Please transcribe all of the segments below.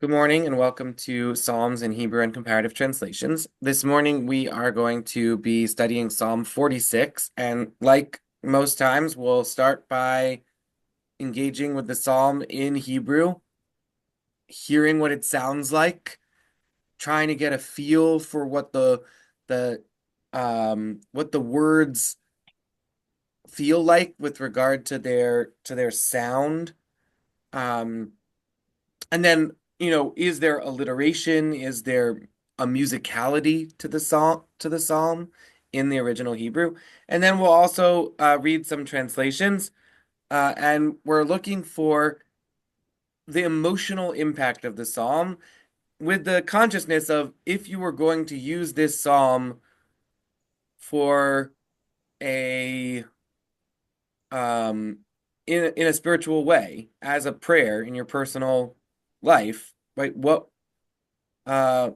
Good morning and welcome to Psalms in Hebrew and Comparative Translations. This morning we are going to be studying Psalm 46, and like most times, we'll start by engaging with the psalm in Hebrew, hearing what it sounds like, trying to get a feel for the what the words feel like with regard to their sound. Um, And then, is there alliteration? Is there a musicality to the psalm in the original Hebrew? And then we'll also read some translations, and we're looking for the emotional impact of the psalm with the consciousness of if you were going to use this psalm for a um in a spiritual way as a prayer in your personal life, right? Uh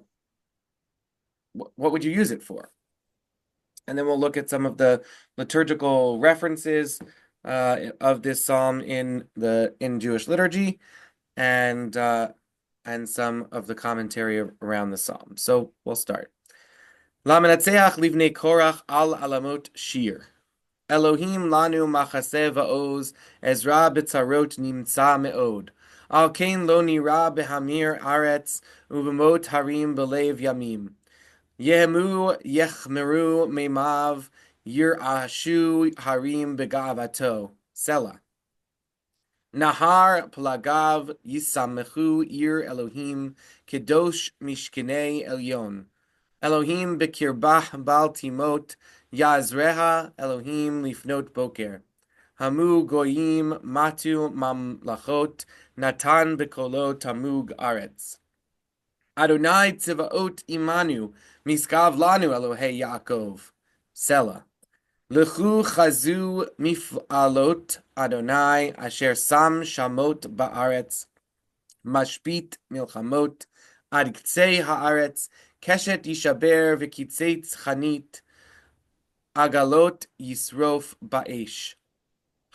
what would you use it for? And then we'll look at some of the liturgical references of this psalm in Jewish liturgy, and some of the commentary around the psalm. So we'll start. Lamenatseach livnei Korach al alamot shir. Elohim lanu machaseh va'oz, Ezra b'tzarot nimtza me'od. Al kain lo nira behamir aretz, uvemot harim belev yamim. Yehemu yechmeru meimav yirashu harim begavato. Selah. Nahar plagav yisamechu ir Elohim kedosh mishkenei elyon. Elohim bekirbah bal timot yazreha Elohim lifnot boker. Hamu goyim matu mamlachot natan bekolo tamug aretz. Adonai tzivaot imanu, miskav lanu Elohei Yaakov. Selah. Lechu chazu mifalot Adonai, asher sam shamot ba'aretz, mashpit milchamot, ad ktsei haaretz, keshet yishaber v'kitzeitz chanit, agalot yisrof ba'esh.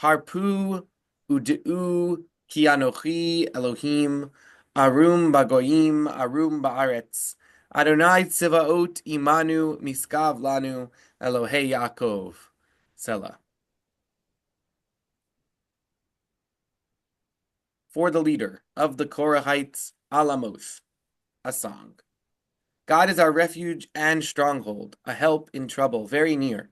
Harpu u'de'u ki anochi Elohim, arum bagoyim, arum ba'aretz. Adonai tzivaot imanu, miskav lanu, Elohei Yaakov. Selah. For the leader of the Korahites, Alamoth, a song. God is our refuge and stronghold, a help in trouble, very near.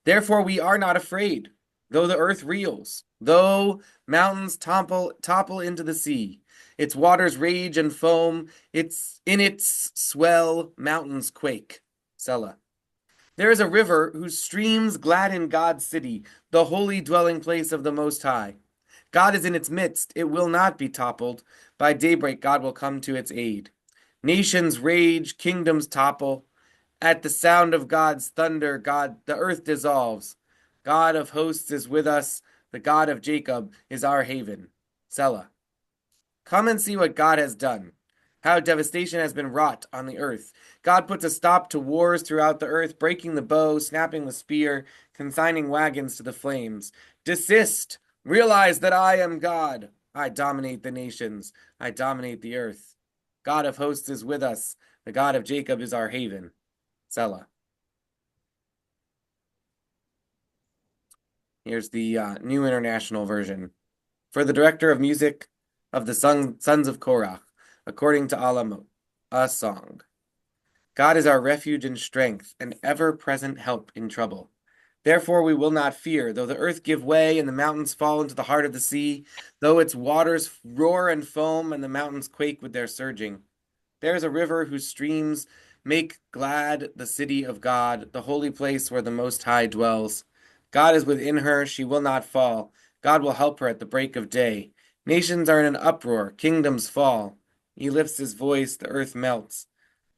Therefore we are not afraid, though the earth reels, though mountains topple into the sea. Its waters rage and foam, in its swell mountains quake. Selah. There is a river whose streams gladden God's city, the holy dwelling place of the Most High. God is in its midst, it will not be toppled. By daybreak God will come to its aid. Nations rage, kingdoms topple. At the sound of God's thunder, the earth dissolves. God of hosts is with us, the God of Jacob is our haven. Selah. Come and see what God has done, how devastation has been wrought on the earth. God puts a stop to wars throughout the earth, breaking the bow, snapping the spear, consigning wagons to the flames. Desist! Realize that I am God. I dominate the nations. I dominate the earth. God of hosts is with us. The God of Jacob is our haven. Selah. Here's the New International Version. For the director of music of the sons of Korach, according to Alamot, a song. God is our refuge and strength, an ever-present help in trouble. Therefore we will not fear, though the earth give way and the mountains fall into the heart of the sea, though its waters roar and foam and the mountains quake with their surging. There is a river whose streams make glad the city of God, the holy place where the Most High dwells. God is within her, she will not fall. God will help her at the break of day. Nations are in an uproar, kingdoms fall. He lifts his voice, the earth melts.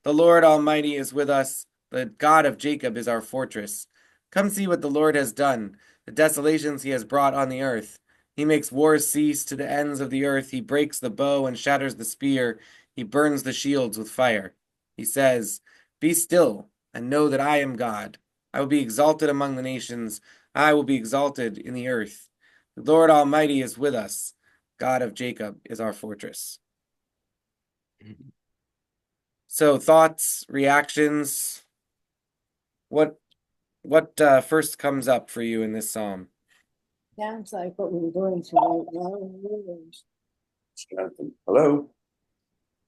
The Lord Almighty is with us, the God of Jacob is our fortress. Come see what the Lord has done, the desolations he has brought on the earth. He makes wars cease to the ends of the earth. He breaks the bow and shatters the spear. He burns the shields with fire. He says, Be still and know that I am God. I will be exalted among the nations. I will be exalted in the earth. The Lord Almighty is with us. God of Jacob is our fortress. So thoughts, reactions, what what first comes up for you in this psalm? Sounds like what we're going through right now. Hello?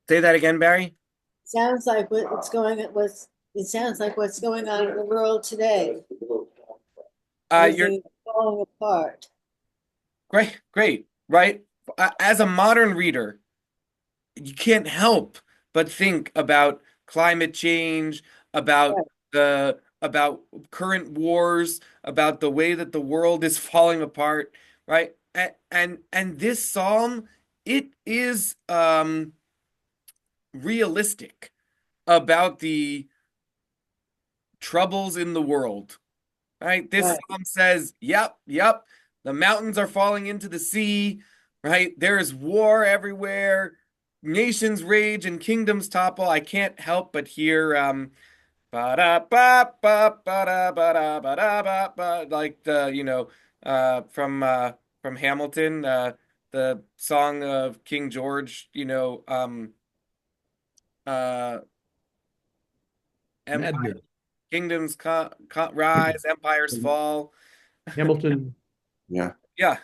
Say that again, Barry. Sounds like it sounds like what's going on in the world today. You're Everything is falling apart. great, great, right? As a modern reader, you can't help but think about climate change, about Right, about current wars, about the way that the world is falling apart, right? And this psalm, it is realistic about the troubles in the world, right? This right. psalm says, yep, yep, the mountains are falling into the sea, right? There is war everywhere, nations rage and kingdoms topple. I can't help but hear ba da ba ba ba da ba da ba da ba ba, like the from Hamilton, the song of King George, uh empire Madness. kingdoms rise, empires fall. Hamilton. Yeah. Yeah,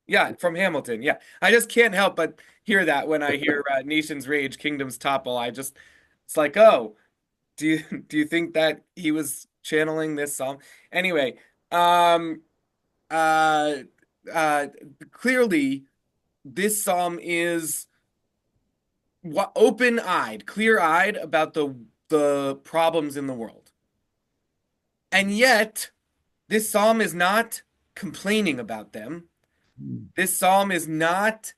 yeah, from Hamilton. Yeah, I just can't help but hear that when I hear nations rage, kingdoms topple. It's like, oh, do you do you think that he was channeling this song? Anyway, um, uh, uh, clearly this psalm is open-eyed, clear-eyed about the problems in the world, and yet this psalm is not complaining about them. This psalm is not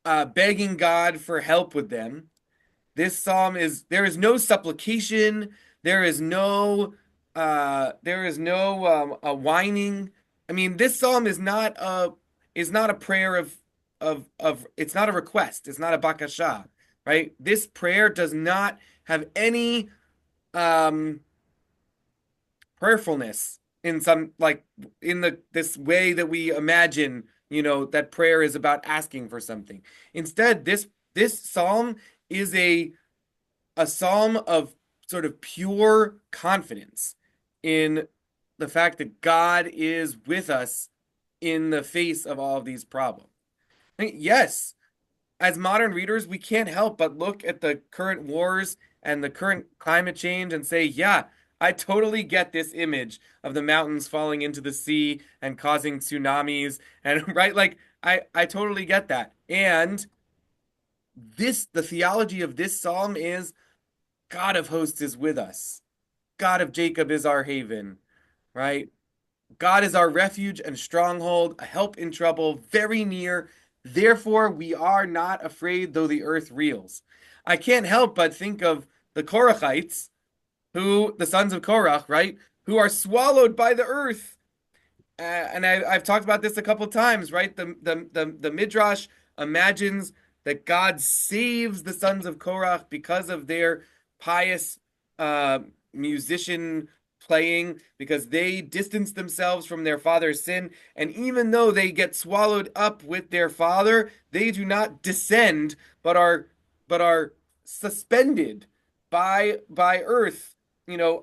begging God for help with them. This psalm is there is no supplication, there is no a whining. I mean, this psalm is not a prayer of it's not a request, it's not a bakasha, right? This prayer does not have any um prayerfulness in some like in the this way that we imagine, that prayer is about asking for something. Instead, this psalm is a psalm of sort of pure confidence in the fact that God is with us in the face of all of these problems. I mean, yes, as modern readers, we can't help but look at the current wars and the current climate change and say, yeah, I totally get this image of the mountains falling into the sea and causing tsunamis and right, like I totally get that. And the theology of this psalm is God of hosts is with us. God of Jacob is our haven, right? God is our refuge and stronghold, a help in trouble, very near. Therefore, we are not afraid though the earth reels. I can't help but think of the Korachites, the sons of Korach, right? Who are swallowed by the earth, and I've talked about this a couple of times, right? The Midrash imagines that God saves the sons of Korach because of their pious uh, musician playing, because they distance themselves from their father's sin, and even though they get swallowed up with their father, they do not descend, but are suspended by earth,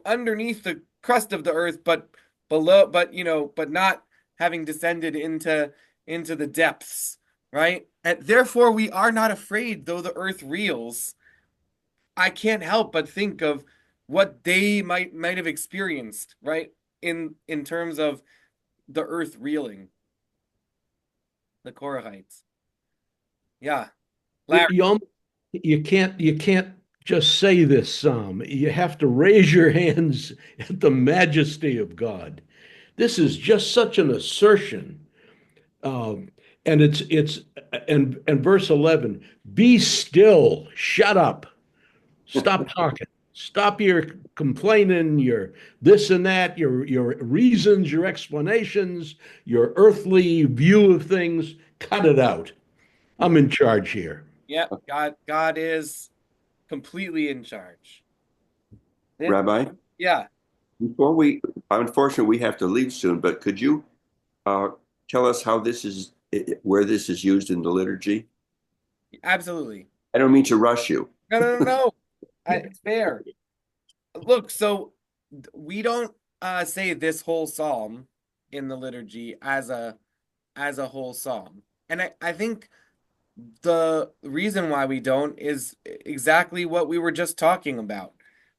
underneath the crust of the earth, but below, but not having descended into the depths, right? And therefore we are not afraid though the earth reels. I can't help but think of what they might have experienced, right? In terms of the earth reeling, the Korahites. Yeah. You, Larry. you, alm- you can't just say this psalm. You have to raise your hands at the majesty of God. This is just such an assertion. Um, and it's and verse 11, be still, shut up, stop talking, stop your complaining, your this and that, your reasons, your explanations, your earthly view of things. Cut it out. I'm in charge here. Yep, God is completely in charge. It, Rabbi, yeah, before unfortunately, we have to leave soon, but could you uh, tell us how where this is used in the liturgy? absolutely. I don't mean to rush you. No, no, no, no. It's fair. Look, so we don't say this whole psalm in the liturgy as a whole psalm. And I think the reason why we don't is exactly what we were just talking about,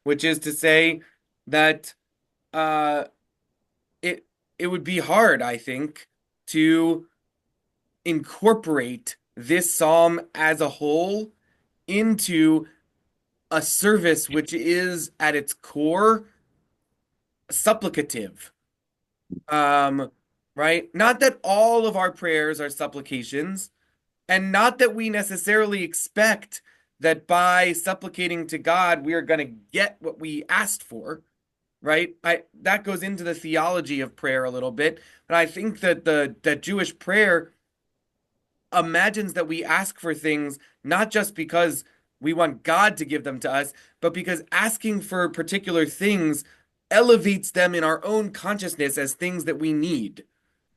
which is to say that uh it it would be hard, I think, to incorporate this psalm as a whole into a service which is at its core supplicative. Um, right? Not that all of our prayers are supplications, and not that we necessarily expect that by supplicating to God, we are going to get what we asked for, right? That goes into the theology of prayer a little bit, but I think that the that Jewish prayer imagines that we ask for things not just because we want God to give them to us, but because asking for particular things elevates them in our own consciousness as things that we need,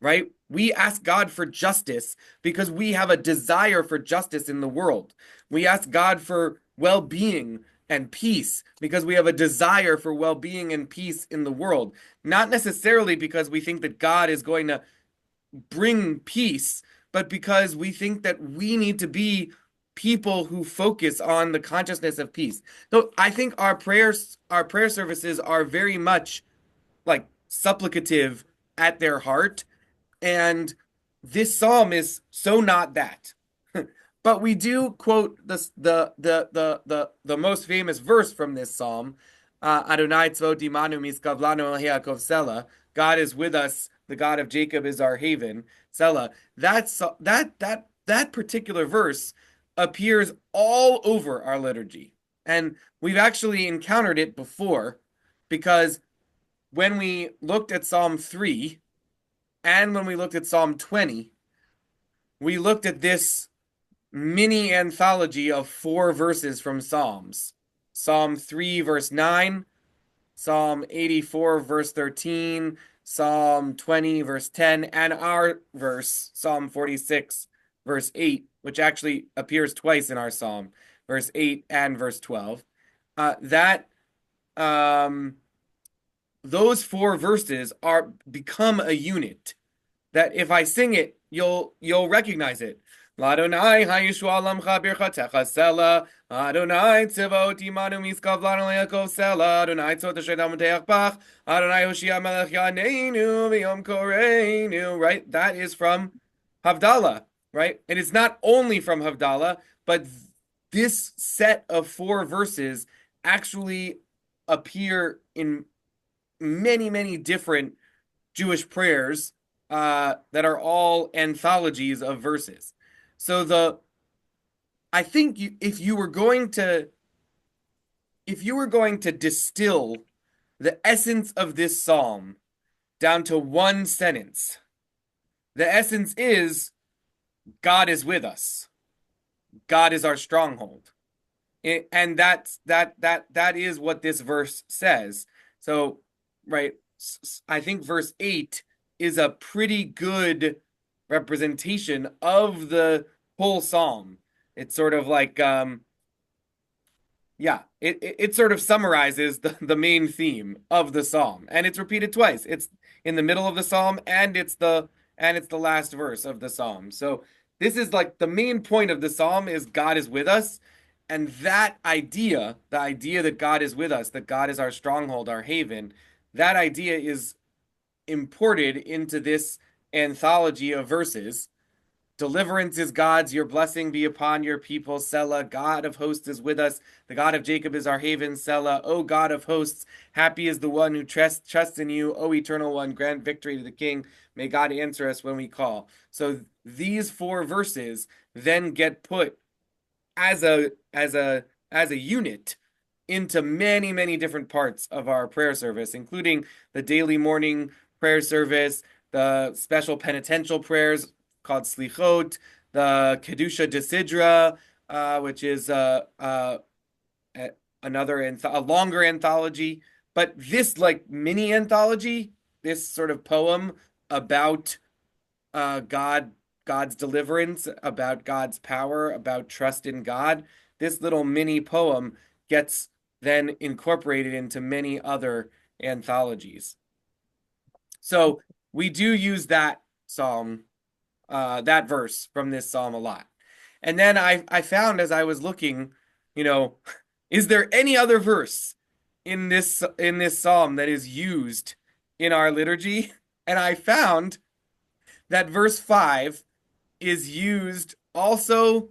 right? We ask God for justice because we have a desire for justice in the world. We ask God for well being and peace because we have a desire for well being and peace in the world. Not necessarily because we think that God is going to bring peace, but because we think that we need to be people who focus on the consciousness of peace. So I think our prayer services are very much like supplicative at their heart, and this psalm is so not that. But we do quote the most famous verse from this psalm, Adonai tzvot imanu miskavlanu el Yaakov Sela. God is with us. The God of Jacob is our haven. Sela. That particular verse appears all over our liturgy, and we've actually encountered it before, because when we looked at Psalm 3 and when we looked at Psalm 20, we looked at this mini anthology of 4 verses from Psalms. Psalm 3, verse 9, Psalm 84, verse 13, Psalm 20, verse 10, and our verse, Psalm 46, verse 8, which actually appears twice in our psalm, verse 8 and verse 12. That those 4 verses are become a unit that if I sing it, you'll recognize it. Ladonai hayishua lamcha birchatecha sela. Adonai tzivot imanu miskav lanu le'akov sela. Adonai tzot asher damoteach bach. Adonai Hoshia melech yaneinu v'yom koreinu. Right? That is from Havdalah. Right? And it's not only from Havdalah, but this set of 4 verses actually appear in many, many different Jewish prayers that are all anthologies of verses. So I think if you were going to distill the essence of this psalm down to one sentence, the essence is God is with us. God is our stronghold. And that is what this verse says. So, right, I think verse 8 is a pretty good representation of the whole psalm. It's sort of like yeah, it sort of summarizes the main theme of the psalm, and it's repeated twice. It's in the middle of the psalm, and it's the last verse of the psalm. So this is like the main point of the psalm is God is with us, and that idea, the idea that God is with us, that God is our stronghold, our haven, that idea is imported into this anthology of verses. Deliverance is God's, your blessing be upon your people, Selah. God of hosts is with us. The God of Jacob is our haven, Selah. O God of hosts, happy is the one who trusts in you. O eternal one, grant victory to the king. May God answer us when we call. So these 4 verses then get put as a unit into many, many different parts of our prayer service, including the daily morning prayer service, the special penitential prayers called Slichot, the Kedusha Desidra, which is a longer anthology. But this like mini anthology, this sort of poem about God's deliverance, about God's power, about trust in God, this little mini poem gets then incorporated into many other anthologies. So we do use that psalm, that verse from this psalm a lot. And then I found as I was looking, you know, is there any other verse in this psalm that is used in our liturgy? And I found that verse 5 is used also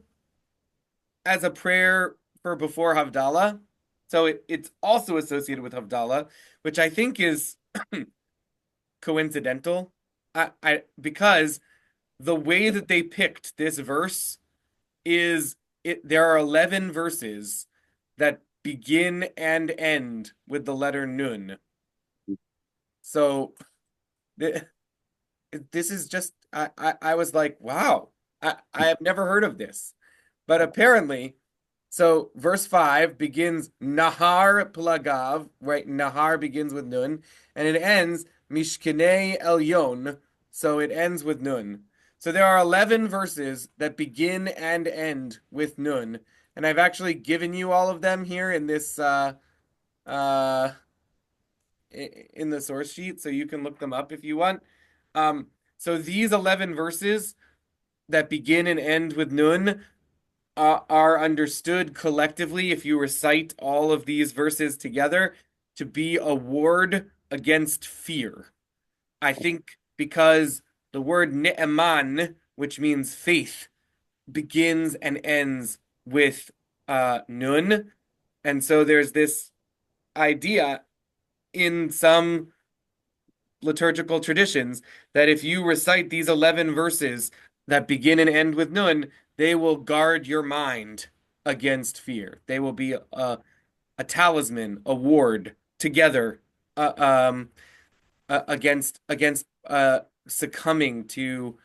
as a prayer for before Havdalah. So it's also associated with Havdalah, which I think is coincidental. Because the way that they picked this verse is there are 11 verses that begin and end with the letter nun. So th this is just I was like, wow, I have never heard of this. But apparently, so verse 5 begins Nahar Plagav, right? Nahar begins with Nun, and it ends Mishkene Elyon, so it ends with Nun. So there are 11 verses that begin and end with Nun, and I've actually given you all of them here in this uh in the source sheet, so you can look them up if you want. Um, so these 11 verses that begin and end with Nun are understood collectively if you recite all of these verses together to be a ward against fear. I think because the word ne'eman, which means faith, begins and ends with nun. And so there's this idea in some liturgical traditions that if you recite these 11 verses that begin and end with nun, they will guard your mind against fear. They will be a talisman, a ward together uh, um, against succumbing to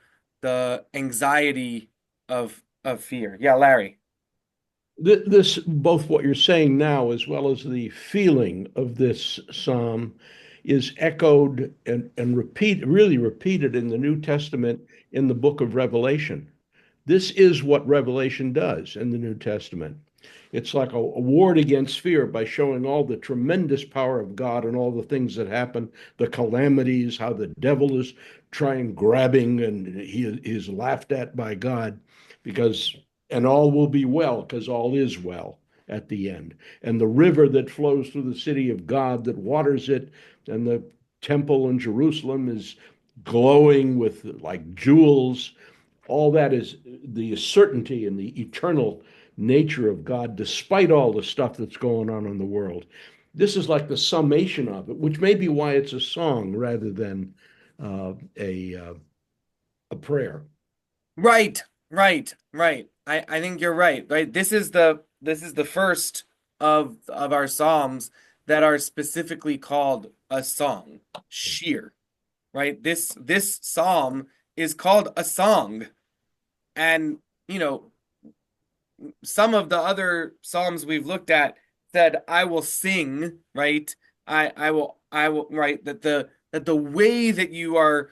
the anxiety of fear. Yeah, Larry. This, both what you're saying now as well as the feeling of this psalm, is echoed and really repeated in the New Testament in the book of Revelation. This is what Revelation does in the New Testament. It's like a ward against fear by showing all the tremendous power of God and all the things that happen, the calamities, how the devil is trying grabbing and he is laughed at by God because, and all will be well because all is well at the end. And the river that flows through the city of God that waters it, and the temple in Jerusalem is glowing with like jewels. All that is the certainty and the eternal nature of God, despite all the stuff that's going on in the world. This is like the summation of it, which may be why it's a song rather than uh, a uh, a prayer. Right, right. I think you're right. Right. This is the first of our psalms that are specifically called a song, shir. Right. This psalm is called a song, and you know some of the other psalms we've looked at said, "I will sing." Right. I will. Right. That the way that you are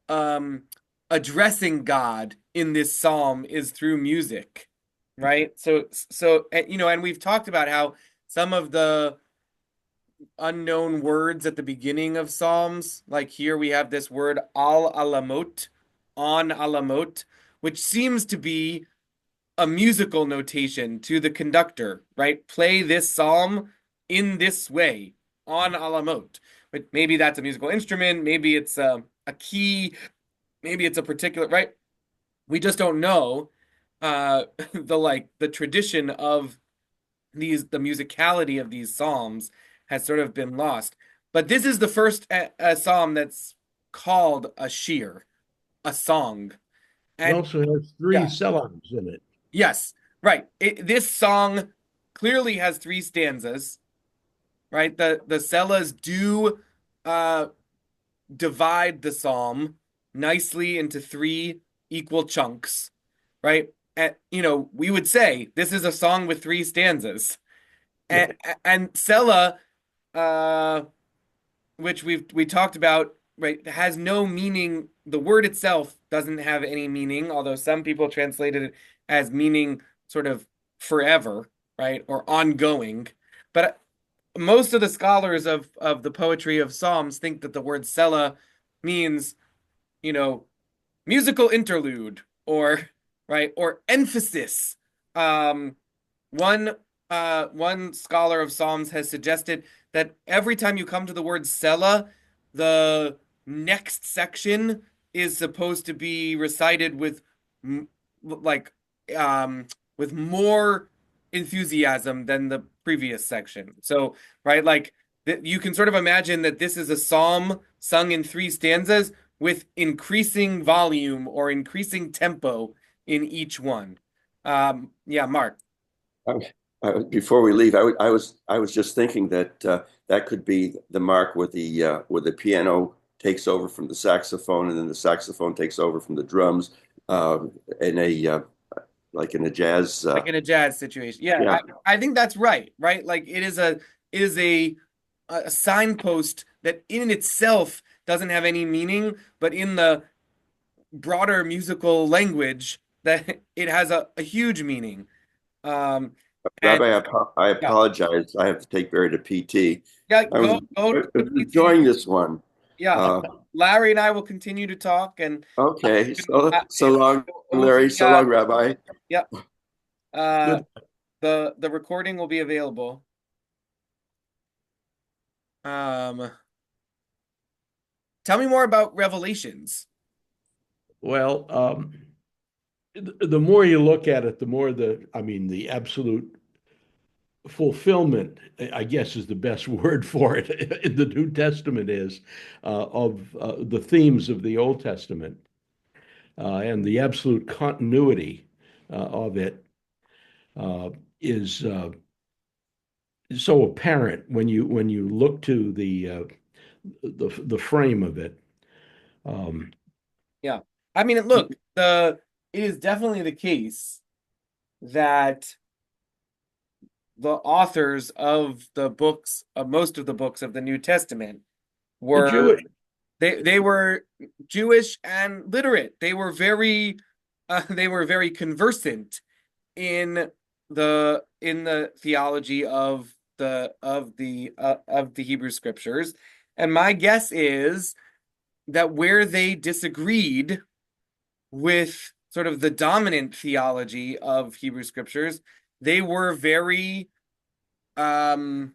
um addressing God in this psalm is through music, right? You know, and we've talked about how some of the unknown words at the beginning of psalms, like here we have this word al alamot, on alamot, which seems to be a musical notation to the conductor, right? Play this psalm in this way on alamot. But maybe that's a musical instrument, maybe it's a key, maybe it's a particular, right? We just don't know the tradition of the musicality of these psalms has sort of been lost. But this is the first psalm that's called a shir, a song. It And also has three yeah, selams in it. yes, right. This song clearly has three stanzas, right? The sellas do uh divide the psalm nicely into three equal chunks, right? And you know, we would say this is a song with three stanzas. Yeah. And Sela, uh, which we talked about, right, has no meaning. The word itself doesn't have any meaning, although some people translated it as meaning sort of forever, right? Or ongoing. But most of the scholars of the poetry of Psalms think that the word Selah means, you know, musical interlude or right or emphasis. Um, one one scholar of Psalms has suggested that every time you come to the word Selah, the next section is supposed to be recited with like um with more enthusiasm than the previous section. So, right, like you can sort of imagine that this is a psalm sung in three stanzas with increasing volume or increasing tempo in each one. Yeah, Mark. Before we leave, I was just thinking that that could be the mark where the piano takes over from the saxophone, and then the saxophone takes over from the drums, uh, in a like in a jazz. Like in a jazz situation. Yeah, Yeah, I think that's right, right? Like it is a signpost that in itself doesn't have any meaning, but in the broader musical language that it has a huge meaning. Um and Rabbi, I yeah, apologize. I have to take Barry to PT. yeah, I was, go I to was PT. enjoying this one. Yeah. Uh, Larry and I will continue to talk and okay, uh, so long, it will Larry. be So long, Rabbi. yeah. Uh Good. the recording will be available. Um Tell me more about Revelations. Well, the more you look at it, the more I mean, the absolute fulfillment, I guess, is the best word for it in the New Testament is of the themes of the Old Testament and the absolute continuity of it uh, is so apparent when you look to the frame of it. Um, Yeah. I mean, look, the it is definitely the case that the authors of the books of most of the books of the New Testament were Jewish. they were Jewish and literate. They were very conversant in the theology of the Hebrew scriptures. And my guess is that where they disagreed with sort of the dominant theology of Hebrew scriptures, they were very um,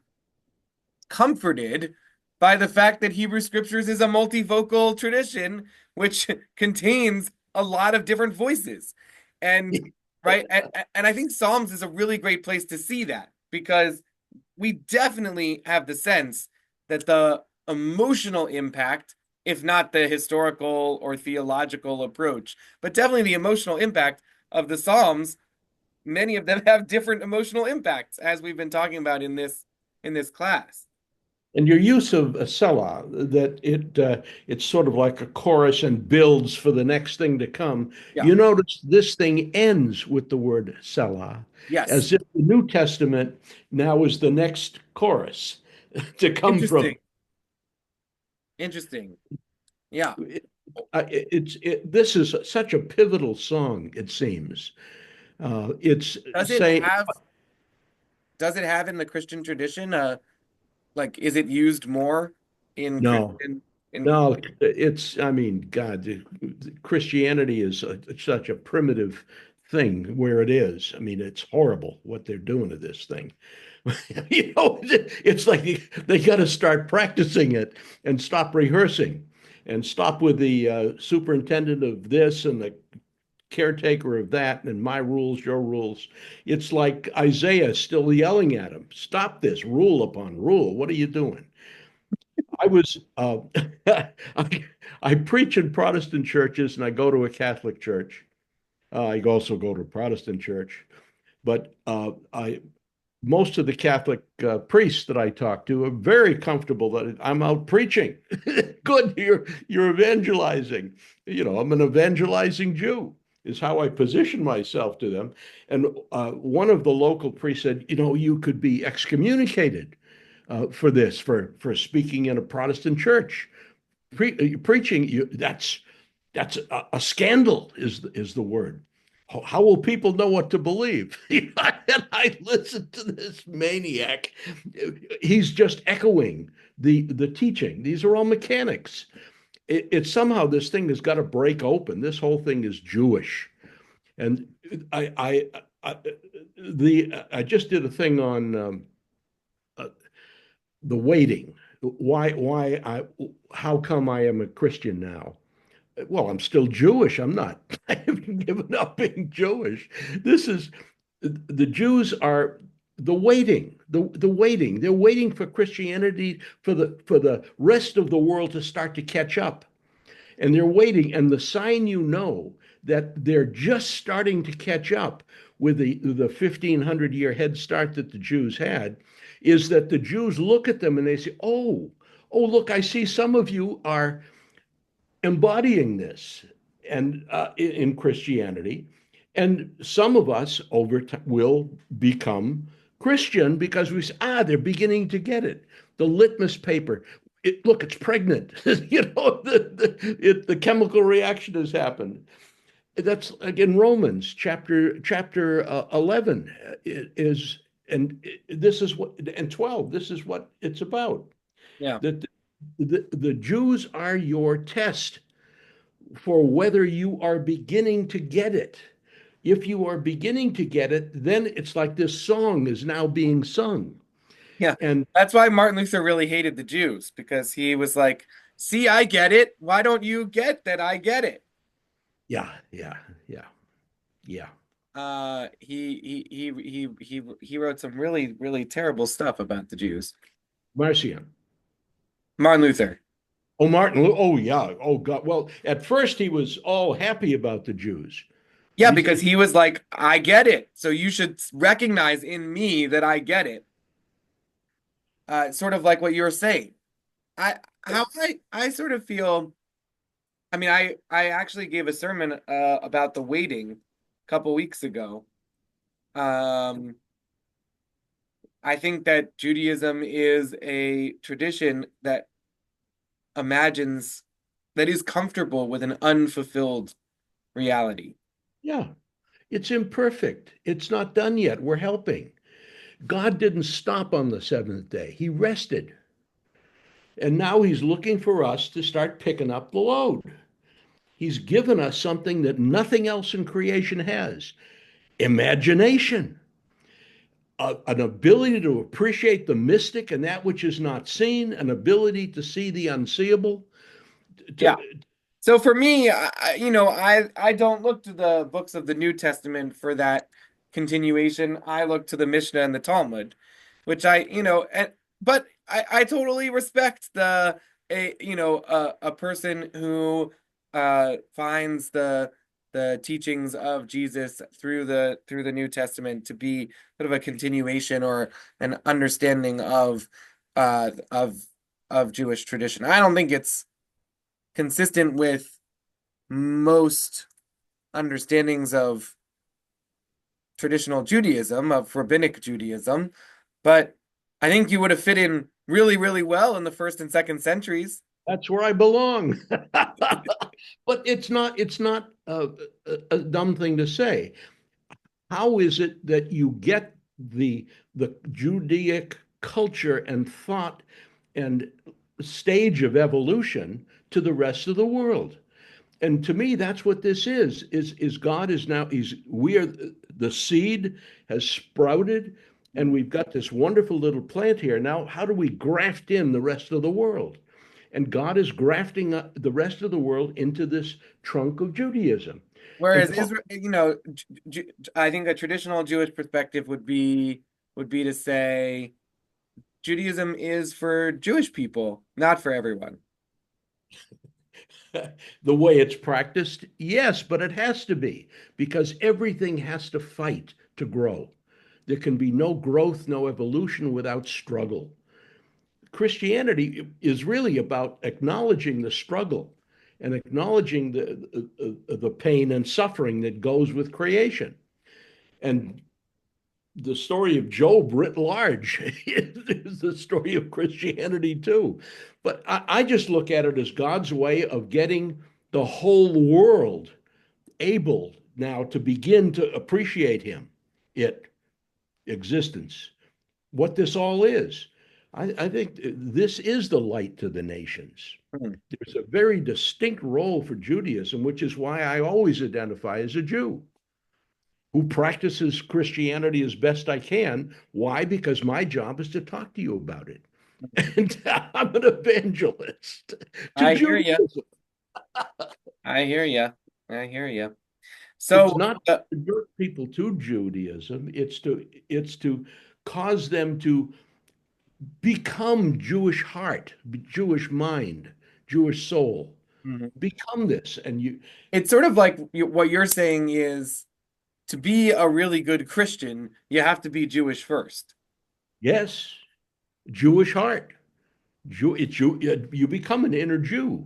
comforted by the fact that Hebrew scriptures is a multivocal tradition which contains a lot of different voices. And right, and I think Psalms is a really great place to see that because we definitely have the sense that the emotional impact, if not the historical or theological approach, but definitely the emotional impact of the Psalms, many of them have different emotional impacts, as we've been talking about in this class. And your use of a Selah, that it's sort of like a chorus and builds for the next thing to come. Yeah. You notice this thing ends with the word Selah, Yes. as if the New Testament now is the next chorus to come Interesting. from. Interesting. Yeah. This is such a pivotal song, it seems. It's Does it saying have does it have in the Christian tradition like is it used more in no. Christian in No, I mean, God, Christianity is such a primitive thing where it is. I mean, it's horrible what they're doing to this thing. It's like they got to start practicing it and stop rehearsing and stop with the superintendent of this and the caretaker of that and my rules, your rules. It's like Isaiah still yelling at him, stop this rule upon rule. What are you doing? I was I, I preach in Protestant churches and I go to a Catholic church. I also go to a Protestant church, but I most of the Catholic priests that I talk to are very comfortable that I'm out preaching. Good, you're evangelizing. I'm an evangelizing Jew is how I position myself to them. And one of the local priests said, you could be excommunicated for this, for speaking in a Protestant church. Preaching, that's a scandal is the word. How will people know what to believe? And I listened to this maniac. He's just echoing the teaching. These are all mechanics. It's somehow this thing has got to break open. This whole thing is Jewish. And I I just did a thing on uh, the waiting. Why I how come I am a Christian now? Well, I'm still Jewish. I'm not. I haven't given up being Jewish. This is the Jews are the waiting, the waiting. They're waiting for Christianity for the rest of the world to start to catch up. And they're waiting. And the sign you know that they're just starting to catch up with the 1500-year head start that the Jews had is that the Jews look at them and they say, oh, look, I see some of you are embodying this and in Christianity, and some of us over time will become Christian because we say, they're beginning to get it. The litmus paper. Look, it's pregnant. The chemical reaction has happened. That's again Romans chapter 11 is, and this is what, and 12. This is what it's about. Yeah. That the Jews are your test for whether you are beginning to get it. If you are beginning to get it, then it's like this song is now being sung. Yeah. And That's why Martin Luther really hated the Jews, because he was like, see, I get it. Why don't you get that I get it? yeah, yeah, yeah, yeah. He wrote some really, really terrible stuff about the Jews. Marcion. Martin Luther. Oh, Martin. Oh, yeah. Oh, God. Well, at first he was all happy about the Jews. Yeah, He said, because he was like, I get it. So you should recognize in me that I get it. Sort of like what you were saying. I how I sort of feel, I mean, I actually gave a sermon about the waiting a couple weeks ago. Um, I think that Judaism is a tradition that imagines, that is comfortable with an unfulfilled reality. yeah, it's imperfect. It's not done yet. We're helping. God didn't stop on the seventh day, he rested. And now he's looking for us to start picking up the load. He's given us something that nothing else in creation has: imagination, an ability to appreciate the mystic and that which is not seen, an ability to see the unseeable. Yeah. To, So for me, I don't look to the books of the New Testament for that continuation. I look to the Mishnah and the Talmud, which but I totally respect a person who finds the teachings of Jesus through the New Testament to be sort of a continuation or an understanding of Jewish tradition. I don't think it's consistent with most understandings of traditional Judaism, of rabbinic Judaism, but I think you would have fit in really, really well in the first and second centuries. that's where I belong. But it's not a dumb thing to say. How is it that you get the Judaic culture and thought and stage of evolution to the rest of the world? And to me, that's what this is God is now, he's we are the seed has sprouted, and we've got this wonderful little plant here. Now, how do we graft in the rest of the world? And God is grafting the rest of the world into this trunk of Judaism. And Whereas Israel, I think a traditional Jewish perspective would be to say Judaism is for Jewish people, not for everyone. the way it's practiced, yes, but it has to be because everything has to fight to grow. There can be no growth, no evolution without struggle. Christianity is really about acknowledging the struggle and acknowledging the pain and suffering that goes with creation. And the story of Job writ large is the story of Christianity too. But I just look at it as God's way of getting the whole world able now to begin to appreciate him, it, existence, what this all is. I think this is the light to the nations. Hmm. There's a very distinct role for Judaism, which is why I always identify as a Jew who practices Christianity as best I can. Why? Because my job is to talk to you about it. And I'm an evangelist to I hear you. Judaism. I hear you. I hear you. It's So, not to convert people to Judaism, it's to cause them to become Jewish heart, Jewish mind, Jewish soul. mhm. Become this. And It's sort of like what you're saying is to be a really good Christian, you have to be Jewish first. yes, Jewish heart. You become an inner Jew.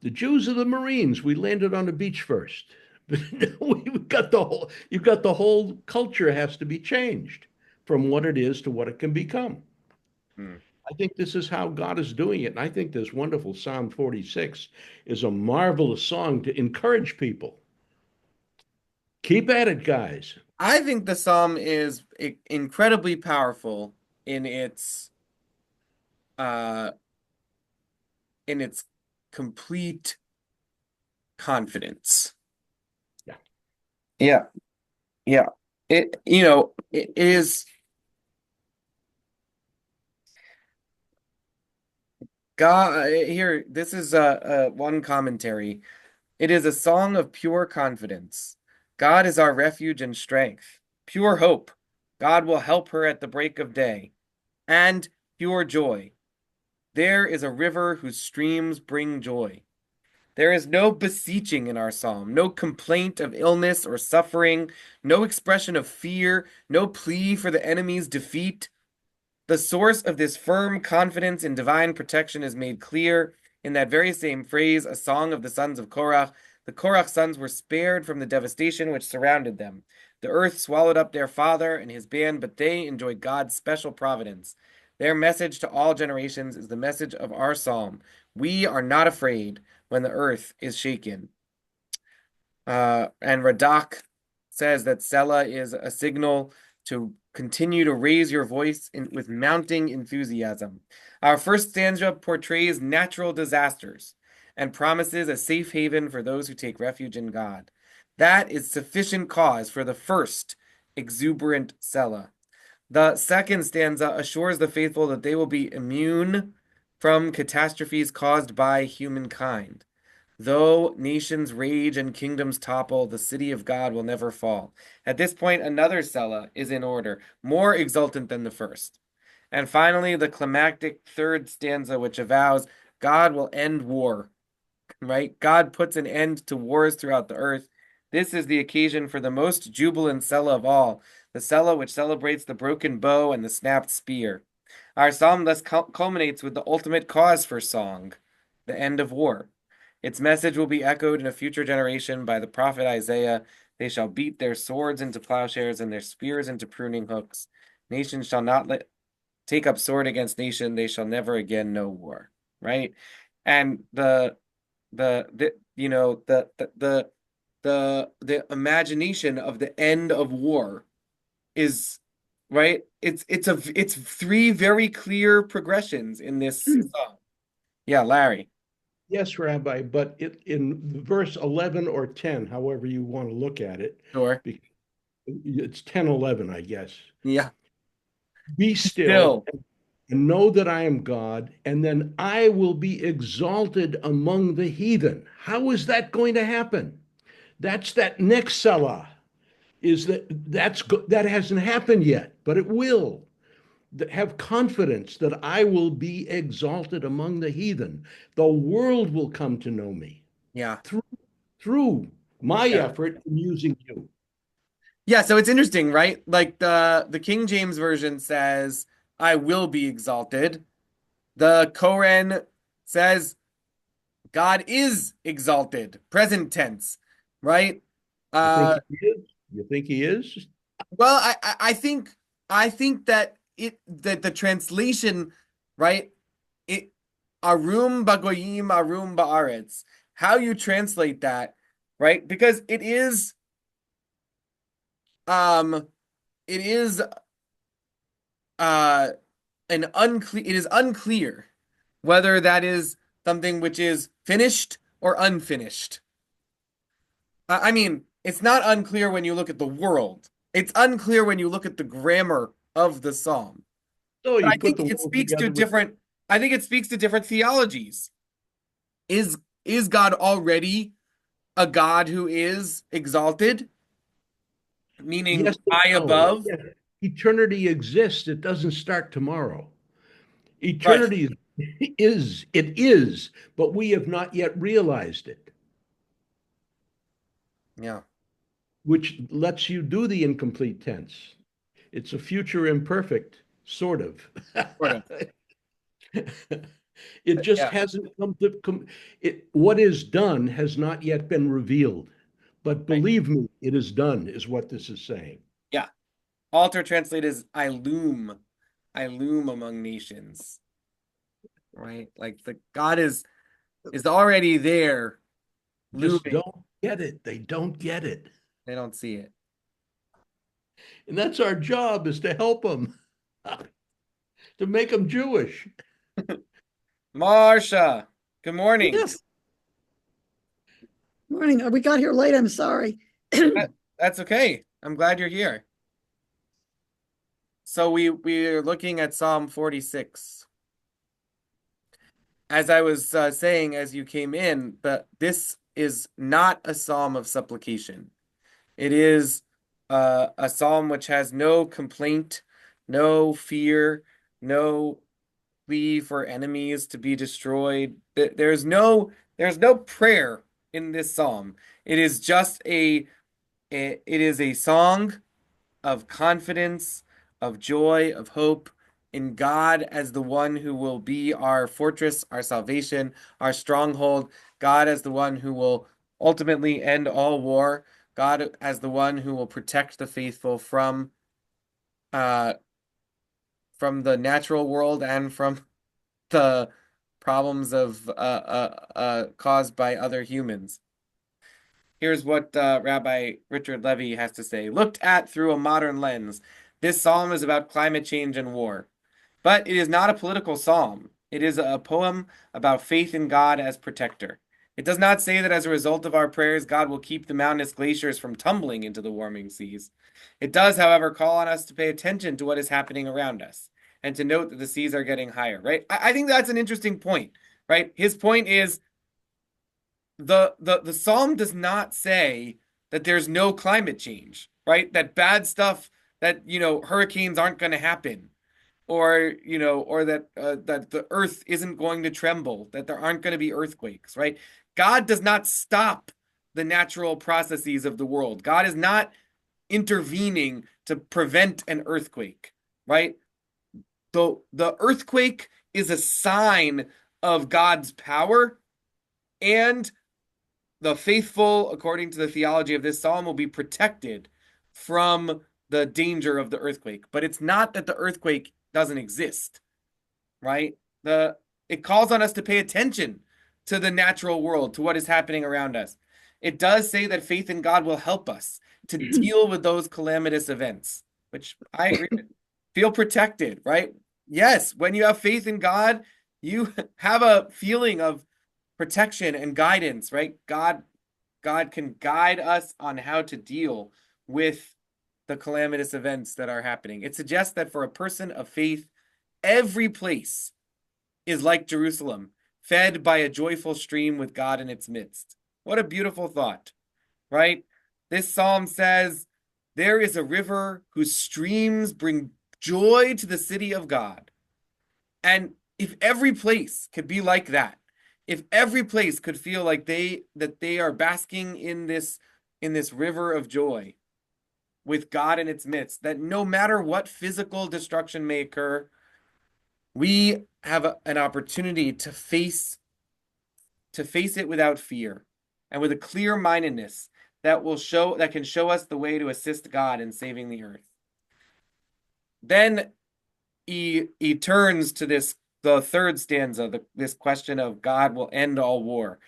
The Jews are the Marines. We landed on the beach first. But we've got you've got the whole culture has to be changed from what it is to what it can become. Hmm. I think this is how God is doing it. And I think this wonderful Psalm 46 is a marvelous song to encourage people. Keep at it, guys. I think the psalm is incredibly powerful in uh in its complete confidence. Yeah. Yeah, yeah. It is God here. This is one commentary. It is a song of pure confidence. God is our refuge and strength, pure hope. God will help her at the break of day, and pure joy. There is a river whose streams bring joy. There is no beseeching in our psalm, no complaint of illness or suffering, no expression of fear, no plea for the enemy's defeat. The source of this firm confidence in divine protection is made clear in that very same phrase, a song of the sons of Korah. The Korah sons were spared from the devastation which surrounded them. The earth swallowed up their father and his band, but they enjoyed God's special providence. Their message to all generations is the message of our psalm. We are not afraid when the earth is shaken. And Radak says that Selah is a signal to continue to raise your voice with mounting enthusiasm. Our first stanza portrays natural disasters and promises a safe haven for those who take refuge in God. That is sufficient cause for the first exuberant Selah. The second stanza assures the faithful that they will be immune from catastrophes caused by humankind. Though nations rage and kingdoms topple, the city of God will never fall. At this point, another Selah is in order, more exultant than the first. And finally, the climactic third stanza, which avows God will end war, right? God puts an end to wars throughout the earth. This is the occasion for the most jubilant Selah of all, the Selah which celebrates the broken bow and the snapped spear. Our psalm thus culminates with the ultimate cause for song, the end of war. Its message will be echoed in a future generation by the prophet Isaiah. They shall beat their swords into plowshares and their spears into pruning hooks. Nation shall not take up sword against nation. They shall never again know war. Right? And the imagination of the end of war is right. It's three very clear progressions in this song. Yeah, Larry. Yes, Rabbi, but in verse 11 or 10, however you want to look at it, Sure. it's 10, 11, I guess. Yeah. Be still Still. and know that I am God, and then I will be exalted among the heathen. How is that going to happen? That's that next Selah. That hasn't happened yet, but it will. Have confidence that I will be exalted among the heathen. The world will come to know me Yeah. through through my Yeah. effort in using you. Yeah, so it's interesting, right? Like the King James version says, "I will be exalted." The Koran says, "God is exalted," present tense, right? You think Uh, he is? You think he is? well, I think that the translation, right? It Arum bagoyim arum baaretz. How you translate that, right? Because it is it is uh it is unclear whether that is something which is finished or unfinished. I mean, it's not unclear when you look at the world. It's unclear when you look at the grammar of the psalm. So But you I put think the it world speaks to together with, different I think it speaks to different theologies. Is is God already a God who is exalted, meaning yes and high no. above? Yes. Eternity exists. It doesn't start tomorrow. Right. Eternity it is, but we have not yet realized it, Yeah. which lets you do the incomplete tense. It's a future imperfect, sort of. Sort of. It just Yeah. hasn't come to what is done has not yet been revealed. But Right. believe me, it is done, is what this is saying. Yeah. Alter translate is I loom. I loom among nations. Right? Like the God is already there Just looming. don't get it. They don't get it. They don't see it. And that's our job, is to help them, to make them Jewish. Marsha, good morning. Yes, morning. We got here late. I'm sorry. That's okay. I'm glad you're here. So we're looking at Psalm 46. As I was saying as you came in, but this is not a psalm of supplication. It is a psalm which has no complaint, no fear, no plea for enemies to be destroyed. There's no prayer in this psalm. It is just it is a song of confidence, of joy, of hope in God as the one who will be our fortress, our salvation, our stronghold, God as the one who will ultimately end all war, God as the one who will protect the faithful uh from the natural world and from the problems of caused by other humans. Here's what Rabbi Richard Levy has to say. Looked at through a modern lens, this psalm is about climate change and war. But it is not a political psalm. It is a poem about faith in God as protector. It does not say that as a result of our prayers, God will keep the mountainous glaciers from tumbling into the warming seas. It does, however, call on us to pay attention to what is happening around us and to note that the seas are getting higher, right? I think that's an interesting point, right? His point is the psalm does not say that there's no climate change, right? That bad stuff, that hurricanes aren't going to happen, or or that that the earth isn't going to tremble, that there aren't going to be earthquakes, right? God does not stop the natural processes of the world. God is not intervening to prevent an earthquake, right? The earthquake is a sign of God's power, and the faithful, according to the theology of this psalm, will be protected from the danger of the earthquake. But it's not that the earthquake doesn't exist, right? The It calls on us to pay attention to the natural world, to what is happening around us. It does say that faith in God will help us to deal with those calamitous events, which I agree with. Feel protected, right? Yes, when you have faith in God, you have a feeling of protection and guidance, right? God can guide us on how to deal with the calamitous events that are happening. It suggests that for a person of faith, every place is like Jerusalem, fed by a joyful stream with God in its midst. What a beautiful thought, right? This psalm says, there is a river whose streams bring joy to the city of God. And if every place could be like that, if every place could feel like they are basking in this river of joy with God in its midst, that no matter what physical destruction may occur, we have an opportunity to face it without fear and with a clear mindedness that can show us the way to assist God in saving the earth. Then he turns to the third stanza, this question of God will end all war.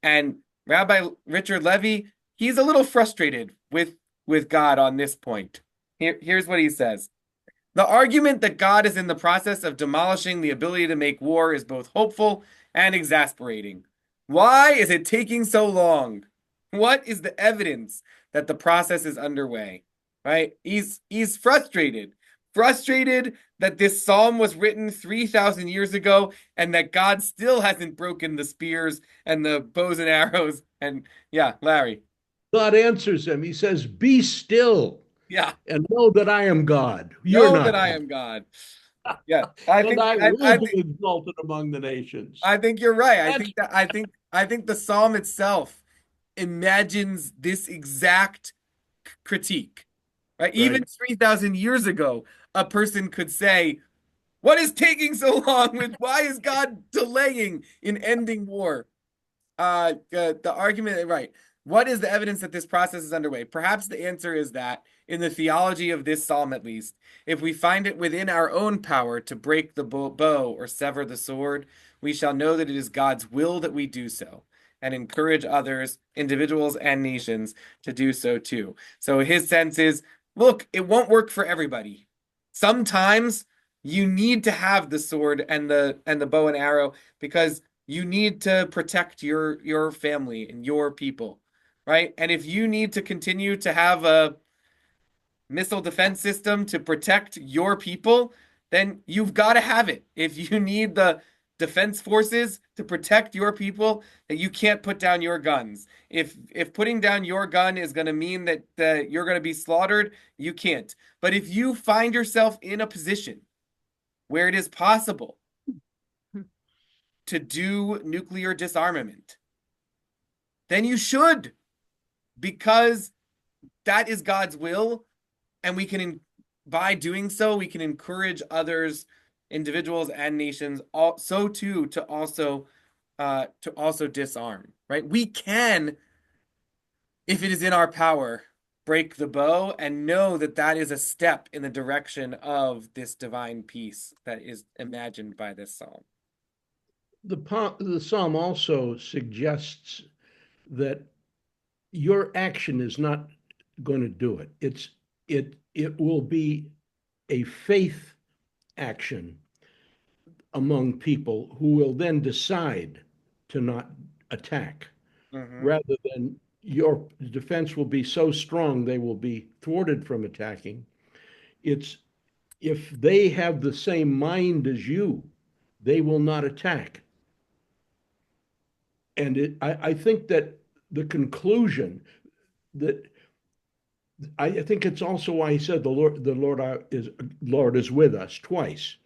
And Rabbi Richard Levy, he's a little frustrated with with God on this point. Here's what he says. The argument that God is in the process of demolishing the ability to make war is both hopeful and exasperating. Why is it taking so long? What is the evidence that the process is underway? Right? He's frustrated. Frustrated that this psalm was written 3,000 years ago and that God still hasn't broken the spears and the bows and arrows. And yeah, Larry. God answers him. He says, "Be still Yeah, and know that I am God. You're know that not I God, am God. Yeah, and I will be exalted among the nations." I think you're right. That's I think the psalm itself imagines this exact critique. Right? Even right. 3,000 years ago, a person could say, "What is taking so long with why is God delaying in ending war?" The argument, right? What is the evidence that this process is underway? Perhaps the answer is that, in the theology of this psalm at least, if we find it within our own power to break the bow or sever the sword, we shall know that it is God's will that we do so, and encourage others, individuals and nations, to do so too. So his sense is, look, it won't work for everybody. Sometimes you need to have the sword and the bow and arrow because you need to protect your family and your people, right? And if you need to continue to have a missile defense system to protect your people, then you've got to have it. If you need the defense forces to protect your people, that you can't put down your guns. If putting down your gun is going to mean that you're going to be slaughtered, you can't. But if you find yourself in a position where it is possible to do nuclear disarmament, then you should, because that is God's will, and we can, by doing so, we can encourage others, individuals and nations, also too, to also disarm. Right? We can, if it is in our power, break the bow and know that that is a step in the direction of this divine peace that is imagined by this psalm. The psalm also suggests that your action is not going to do it. It will be a faith action among people who will then decide to not attack, Mm-hmm. rather than your defense will be so strong they will be thwarted from attacking. It's if they have the same mind as you, they will not attack. And I think that the conclusion that I think it's also why he said the Lord is with us twice,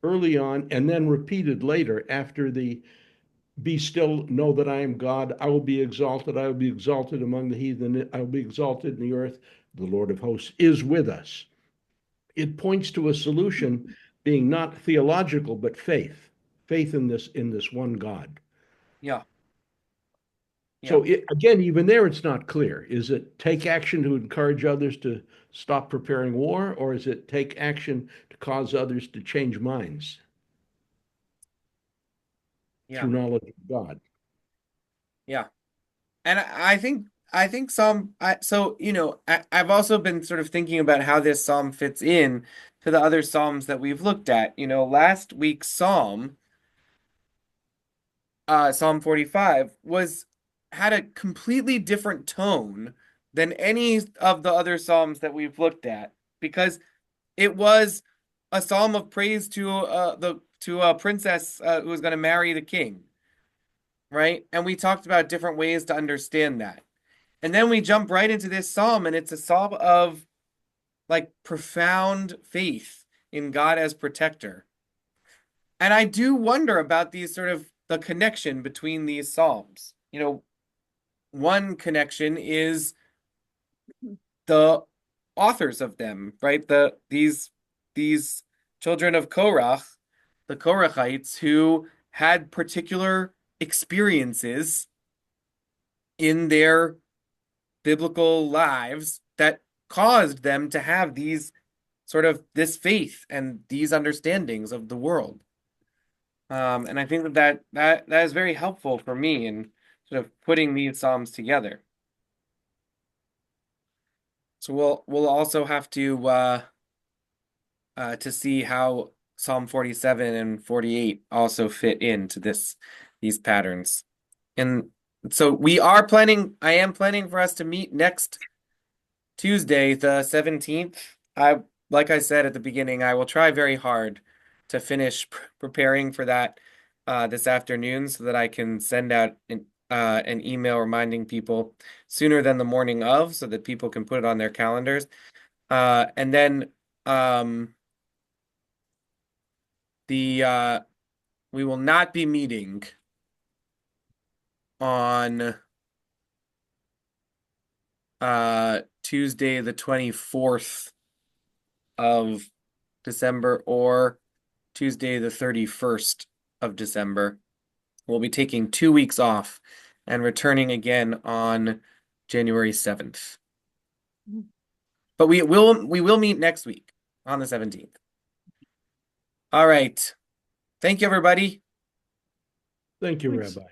early on and then repeated later after the "Be still, know that I am God. I will be exalted. I will be exalted among the heathen. I will be exalted in the earth. The Lord of hosts is with us." It points to a solution being not theological, but faith in this one God. Yeah. Yeah. So again, even there, it's not clear. Is it take action to encourage others to stop preparing war, or is it take action to cause others to change minds Yeah. through knowledge of God? Yeah. And I think some so I've also been sort of thinking about how this psalm fits in to the other psalms that we've looked at. Last week's psalm, Psalm 45, was had a completely different tone than any of the other psalms that we've looked at because it was a psalm of praise to a princess who was going to marry the king, right? And we talked about different ways to understand that. And then we jump right into this psalm, and it's a psalm of like profound faith in God as protector. And I do wonder about these sort of the connection between these psalms. One connection is the authors of them, right? These children of Korach, the Korachites, who had particular experiences in their biblical lives that caused them to have these sort of this faith and these understandings of the world. And I think that is very helpful for me in sort of putting these psalms together. So we'll also have to see how Psalm 47 and 48 also fit into these patterns. And so I am planning for us to meet next Tuesday, the 17th. Like I said at the beginning, I will try very hard to finish preparing for that this afternoon so that I can send out an email reminding people sooner than the morning of so that people can put it on their calendars. And then um, we will not be meeting on Tuesday the 24th of December or Tuesday the 31st of December. We'll be taking 2 weeks off and returning again on January 7th. But we will meet next week on the 17th. All right. Thank you, everybody. Thank you, Thanks. Rabbi.